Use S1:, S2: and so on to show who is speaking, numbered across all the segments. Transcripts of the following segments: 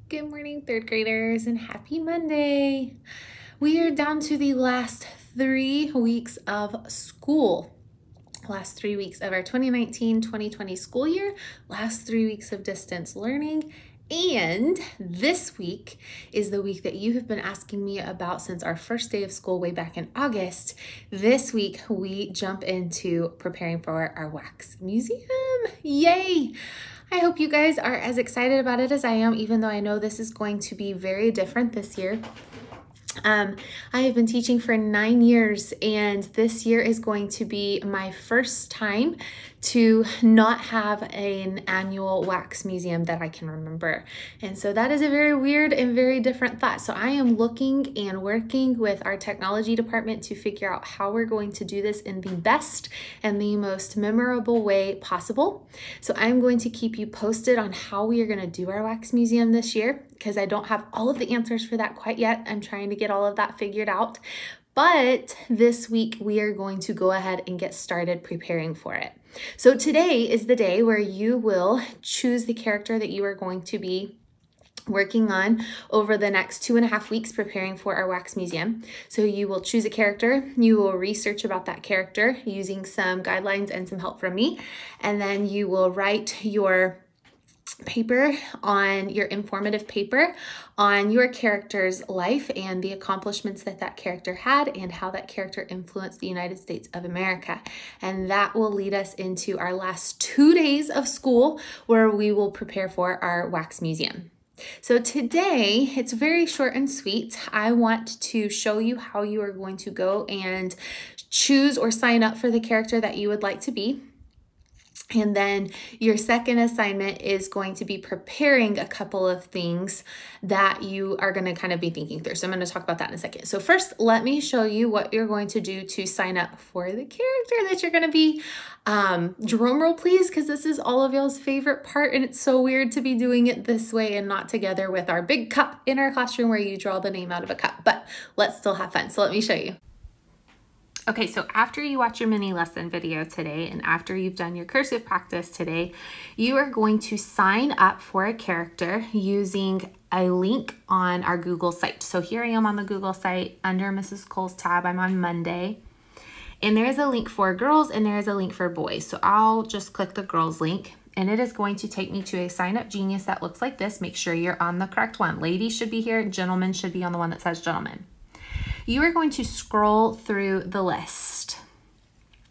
S1: Good morning, third graders, and happy Monday. We are down to the last 3 weeks of school. Last 3 weeks of our 2019-2020 school year, last 3 weeks of distance learning, and this week is the week that you have been asking me about since our first day of school way back in August. This week, we jump into preparing for our wax museum. Yay! I hope you guys are as excited about it as I am, even though I know this is going to be very different this year. I have been teaching for 9 years, and this year is going to be my first time to not have an annual wax museum that I can remember. And so that is a very weird and very different thought. So I am looking and working with our technology department to figure out how we're going to do this in the best and the most memorable way possible. So I'm going to keep you posted on how we are going to do our wax museum this year, because I don't have all of the answers for that quite yet. I'm trying to get all of that figured out. But this week, we are going to go ahead and get started preparing for it. So today is the day where you will choose the character that you are going to be working on over the next 2.5 weeks preparing for our wax museum. So you will choose a character, you will research about that character using some guidelines and some help from me, and then you will write your paper on your informative paper on your character's life and the accomplishments that that character had and how that character influenced the United States of America. And that will lead us into our last 2 days of school where we will prepare for our wax museum. So today, it's very short and sweet. I want to show you how you are going to go and choose or sign up for the character that you would like to be. And then your second assignment is going to be preparing a couple of things that you are going to kind of be thinking through. So I'm going to talk about that in a second. So first, let me show you what you're going to do to sign up for the character that you're going to be. Drum roll, please, because this is all of y'all's favorite part, and it's so weird to be doing it this way and not together with our big cup in our classroom where you draw the name out of a cup, but let's still have fun. So let me show you. Okay, so after you watch your mini lesson video today and after you've done your cursive practice today, you are going to sign up for a character using a link on our Google site. So here I am on the Google site under Mrs. Cole's tab. I'm on Monday. And there is a link for girls and there is a link for boys. So I'll just click the girls link and it is going to take me to a Sign Up Genius that looks like this. Make sure you're on the correct one. Ladies should be here, gentlemen should be on the one that says gentlemen. You are going to scroll through the list.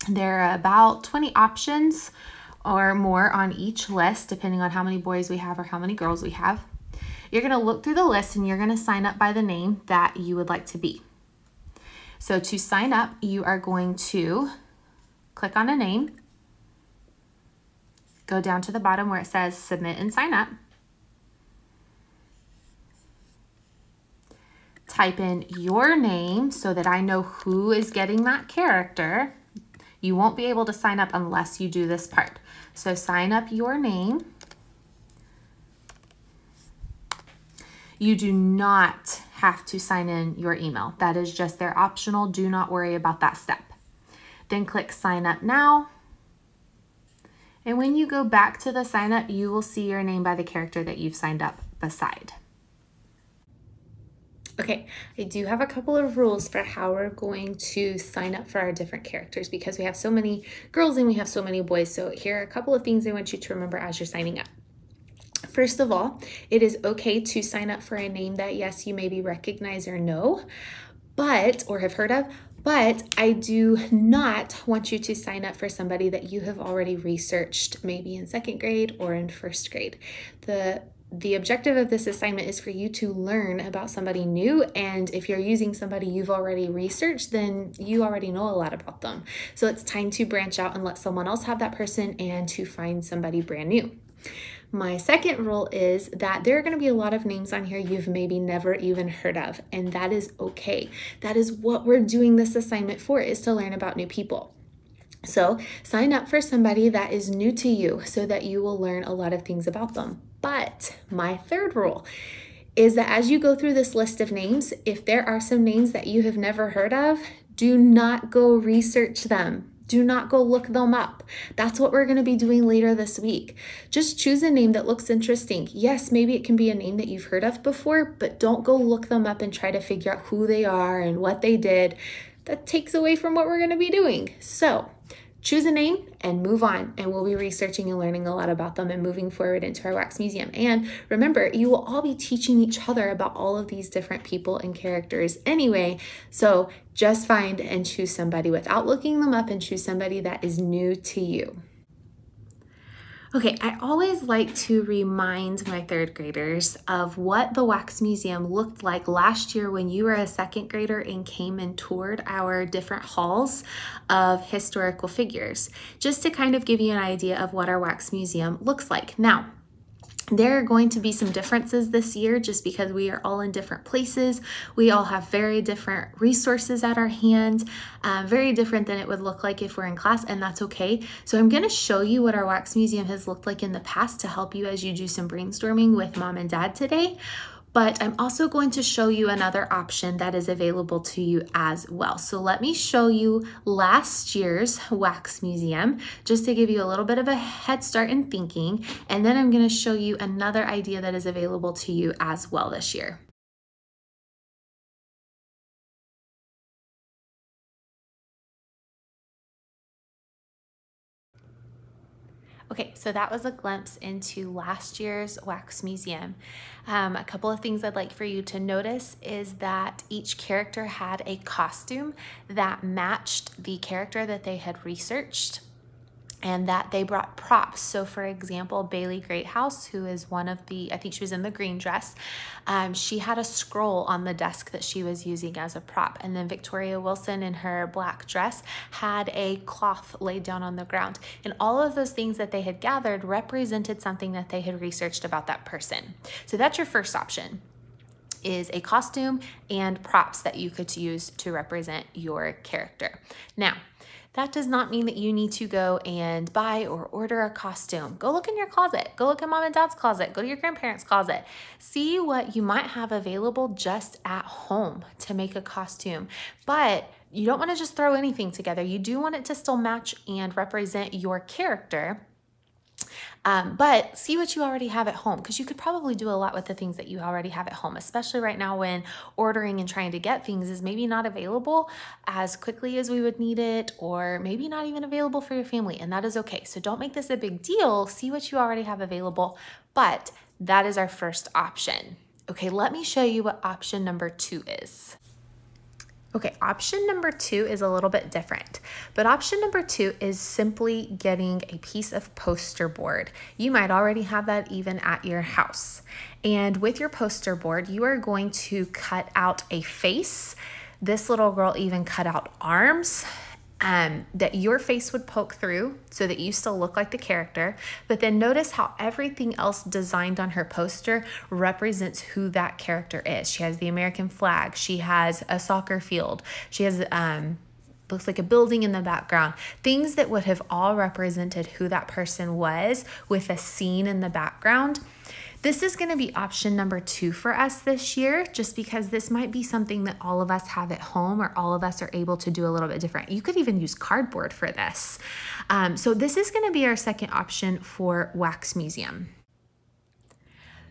S1: There are about 20 options or more on each list, depending on how many boys we have or how many girls we have. You're going to look through the list and you're going to sign up by the name that you would like to be. So to sign up, you are going to click on a name, go down to the bottom where it says Submit and Sign Up. Type in your name so that I know who is getting that character. You won't be able to sign up unless you do this part. So sign up your name. You do not have to sign in your email. That is just their optional. Do not worry about that step. Then click Sign Up Now. And when you go back to the sign up, you will see your name by the character that you've signed up beside. Okay, I do have a couple of rules for how we're going to sign up for our different characters because we have so many girls and we have so many boys. So here are a couple of things I want you to remember as you're signing up. First of all, it is okay to sign up for a name that, yes, you maybe recognize or know, or have heard of, but I do not want you to sign up for somebody that you have already researched, maybe in 2nd grade or in 1st grade. The objective of this assignment is for you to learn about somebody new, and if you're using somebody you've already researched, then you already know a lot about them. So it's time to branch out and let someone else have that person and to find somebody brand new. My second rule is that there are going to be a lot of names on here you've maybe never even heard of, and that is okay. That is what we're doing this assignment for, is to learn about new people. So sign up for somebody that is new to you so that you will learn a lot of things about them. But my third rule is that as you go through this list of names, if there are some names that you have never heard of, do not go research them. Do not go look them up. That's what we're going to be doing later this week. Just choose a name that looks interesting. Yes, maybe it can be a name that you've heard of before, but don't go look them up and try to figure out who they are and what they did. That takes away from what we're going to be doing. So choose a name and move on, and we'll be researching and learning a lot about them and moving forward into our wax museum. And remember, you will all be teaching each other about all of these different people and characters anyway. So just find and choose somebody without looking them up and choose somebody that is new to you. Okay, I always like to remind my third graders of what the Wax Museum looked like last year when you were a second grader and came and toured our different halls of historical figures, just to kind of give you an idea of what our Wax Museum looks like. Now, there are going to be some differences this year just because we are all in different places. We all have very different resources at our hand, very different than it would look like if we're in class, and that's okay. So I'm going to show you what our Wax Museum has looked like in the past to help you as you do some brainstorming with mom and dad today. But I'm also going to show you another option that is available to you as well. So let me show you last year's Wax Museum just to give you a little bit of a head start in thinking. And then I'm going to show you another idea that is available to you as well this year. Okay, so that was a glimpse into last year's Wax Museum. A couple of things I'd like for you to notice is that each character had a costume that matched the character that they had researched, and that they brought props. So for example, Bailey Greathouse, who is one of the, I think she was in the green dress, she had a scroll on the desk that she was using as a prop. And then Victoria Wilson in her black dress had a cloth laid down on the ground. And all of those things that they had gathered represented something that they had researched about that person. So that's your first option, is a costume and props that you could use to represent your character. Now, that does not mean that you need to go and buy or order a costume. Go look in your closet. Go look in mom and dad's closet. Go to your grandparents' closet. See what you might have available just at home to make a costume. But you don't want to just throw anything together. You do want it to still match and represent your character. But see what you already have at home, because you could probably do a lot with the things that you already have at home, especially right now when ordering and trying to get things is maybe not available as quickly as we would need it, or maybe not even available for your family, and that is okay. So don't make this a big deal. See what you already have available, but that is our first option. Okay, let me show you what option number 2 is. Okay, option number 2 is a little bit different, but option number 2 is simply getting a piece of poster board. You might already have that even at your house. And with your poster board, you are going to cut out a face. This little girl even cut out arms that your face would poke through so that you still look like the character. But then notice how everything else designed on her poster represents who that character is. She has the American flag. She has a soccer field. She has looks like a building in the background. Things that would have all represented who that person was with a scene in the background. This is going to be option number 2 for us this year, just because this might be something that all of us have at home, or all of us are able to do a little bit different. You could even use cardboard for this. So this is going to be our second option for Wax Museum.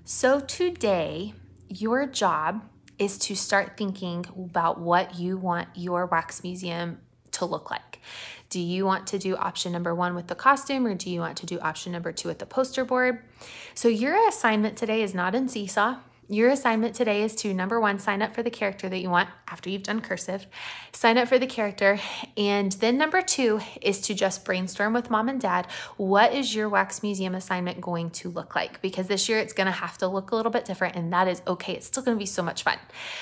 S1: So today, your job is to start thinking about what you want your Wax Museum to look like. Do you want to do option number 1 with the costume, or do you want to do option number 2 with the poster board? So your assignment today is not in Seesaw. Your assignment today is to, number 1, sign up for the character that you want after you've done cursive. Sign up for the character. And then number 2 is to just brainstorm with mom and dad, what is your Wax Museum assignment going to look like? Because this year it's going to have to look a little bit different, and that is okay. It's still going to be so much fun.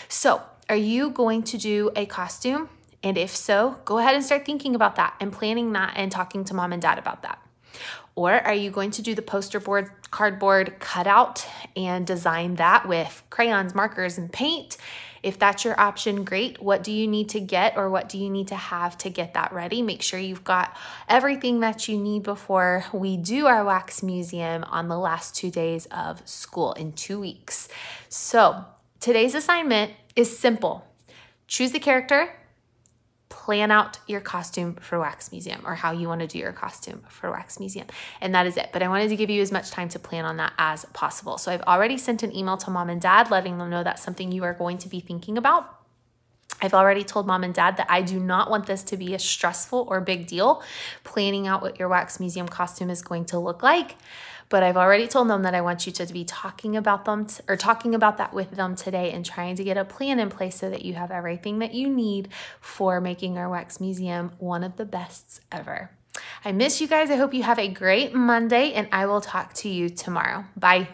S1: So are you going to do a costume? And if so, go ahead and start thinking about that and planning that and talking to mom and dad about that. Or are you going to do the poster board, cardboard cutout and design that with crayons, markers, and paint? If that's your option, great. What do you need to get, or what do you need to have to get that ready? Make sure you've got everything that you need before we do our Wax Museum on the last 2 days of school in 2 weeks. So today's assignment is simple. Choose the character, plan out your costume for Wax Museum, or how you want to do your costume for Wax Museum. And that is it. But I wanted to give you as much time to plan on that as possible. So I've already sent an email to mom and dad letting them know that's something you are going to be thinking about. I've already told mom and dad that I do not want this to be a stressful or big deal, planning out what your Wax Museum costume is going to look like. But I've already told them that I want you to be talking about that with them today and trying to get a plan in place so that you have everything that you need for making our Wax Museum one of the best ever. I miss you guys. I hope you have a great Monday, and I will talk to you tomorrow. Bye.